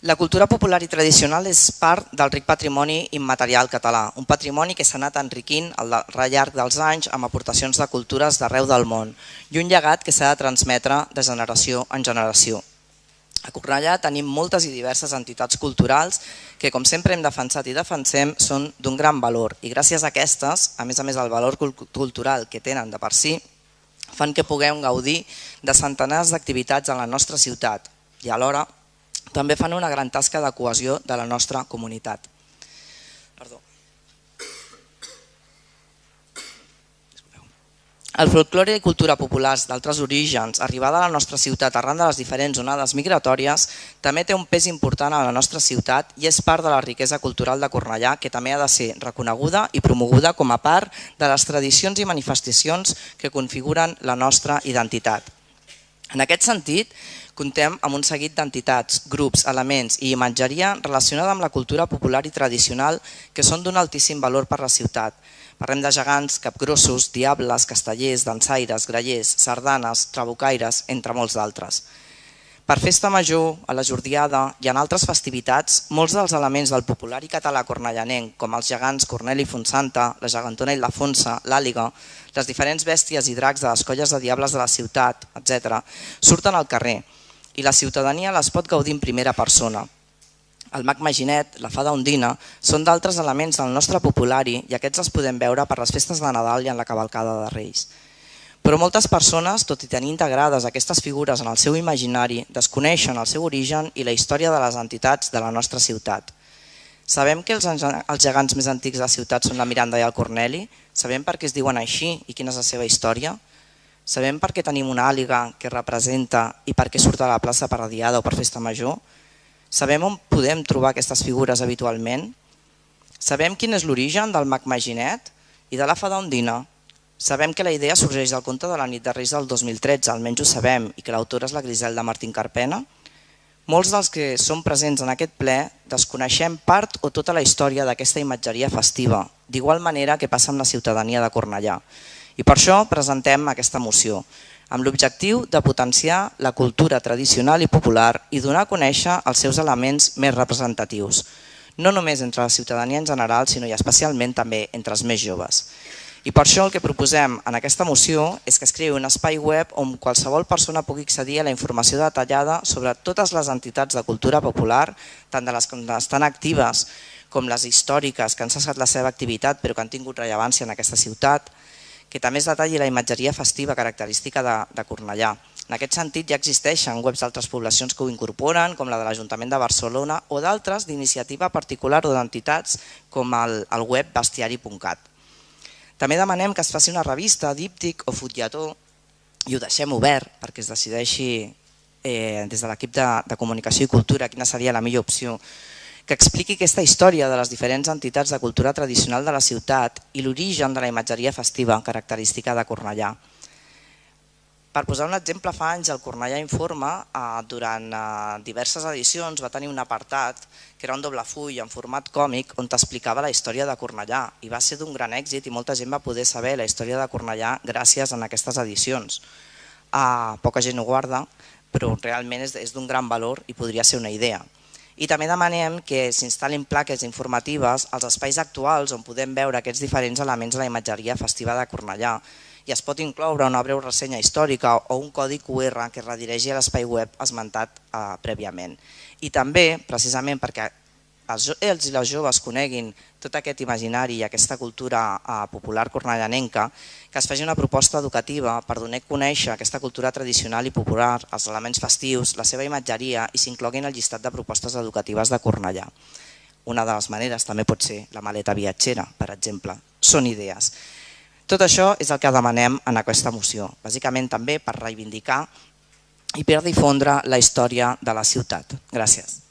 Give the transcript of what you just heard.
La cultura popular i tradicional és part del ric patrimoni immaterial català, un patrimoni que s'ha anat enriquint al llarg dels anys amb aportacions de cultures d'arreu del món i un llegat que s'ha de transmetre de generació en generació. A Cornellà tenim moltes i diverses entitats culturals que, com sempre hem defensat i defensem, són d'un gran valor i gràcies a aquestes, a més el valor cultural que tenen de per si, fan que puguem gaudir de centenars d'activitats a la nostra ciutat i alhora també fan una gran tasca de cohesió de la nostra comunitat. El folklore i cultura populars d'altres orígens, arribada a la nostra ciutat arran de les diferents onades migratòries, també té un pes important a la nostra ciutat i és part de la riquesa cultural de Cornellà, que també ha de ser reconeguda i promoguda com a part de les tradicions i manifestacions que configuren la nostra identitat. En aquest sentit, comptem amb un seguit d'entitats, grups, elements i imatgeria relacionada amb la cultura popular i tradicional que són d'un altíssim valor per la ciutat. Parlem de gegants, capgrossos, diables, castellers, dansaires, grallers, sardanes, trabucaires, entre molts d'altres. Per festa major, a la jordiada i en altres festivitats, molts dels elements del popular i català cornellanenc, com els gegants Corneli i Fonsanta, la gegantona i la Fonsa, l'àliga, les diferents bèsties i dracs de les colles de diables de la ciutat, etc., surten al carrer i la ciutadania les pot gaudir en primera persona. El mag Maginet, la fada Ondina, són d'altres elements del nostre populari i aquests els podem veure per les festes de Nadal i en la cavalcada de Reis. Però moltes persones, tot i tenir integrades aquestes figures en el seu imaginari, desconeixen el seu origen i la història de les entitats de la nostra ciutat. Sabem que els gegants més antics de la ciutat són la Miranda i el Corneli? Sabem per què es diuen així i quina és la seva història? Sabem per què tenim una àliga que representa i per què surt a la plaça per Diada o per Festa Major? Sabem on podem trobar aquestes figures habitualment? Sabem quin és l'origen del mag Maginet i de la fada Ondina? Sabem que la idea sorgeix del conte de la nit de Reis del 2013, almenys ho sabem, i que l'autora és la Griselda Martín Carpena? Molts dels que som presents en aquest ple desconeixem part o tota la història d'aquesta imatgeria festiva, d'igual manera que passa amb la ciutadania de Cornellà. I per això presentem aquesta moció, amb l'objectiu de potenciar la cultura tradicional i popular i donar a conèixer els seus elements més representatius, no només entre la ciutadania en general, sinó i especialment també entre els més joves. I per això el que proposem en aquesta moció és que es creï un espai web on qualsevol persona pugui accedir a la informació detallada sobre totes les entitats de cultura popular, tant de les que estan actives com les històriques que han cessat la seva activitat però que han tingut rellevància en aquesta ciutat, que també es detalli la imatgeria festiva característica de Cornellà. En aquest sentit ja existeixen webs d'altres poblacions que ho incorporen, com la de l'Ajuntament de Barcelona o d'altres d'iniciativa particular o d'entitats com el web bestiari.cat. També demanem que es faci una revista, díptic o fulletó, i ho deixem obert perquè es decideixi des de l'equip de comunicació i cultura quina seria la millor opció, que expliqui aquesta història de les diferents entitats de cultura tradicional de la ciutat i l'origen de la imatgeria festiva característica de Cornellà. Per posar un exemple, fa anys el Cornellà Informa, durant diverses edicions, va tenir un apartat que era un doble full en format còmic on t'explicava la història de Cornellà i va ser d'un gran èxit i molta gent va poder saber la història de Cornellà gràcies a aquestes edicions. Poca gent ho guarda, però realment és d'un gran valor i podria ser una idea. I també demanem que s'instal·lin plaques informatives als espais actuals on podem veure aquests diferents elements de la imatgeria festiva de Cornellà i es pot incloure una breu ressenya històrica o un codi QR que redirigeixi a l'espai web esmentat prèviament. I també, precisament perquè ells i les joves coneguin tot aquest imaginari i aquesta cultura popular cornellanenca, que es faci una proposta educativa per donar a conèixer aquesta cultura tradicional i popular, els elements festius, la seva imatgeria i s'incloguin al llistat de propostes educatives de Cornellà. Una de les maneres també pot ser la maleta viatgera, per exemple. Són idees. Tot això és el que demanem en aquesta moció, bàsicament també per reivindicar i per difondre la història de la ciutat. Gràcies.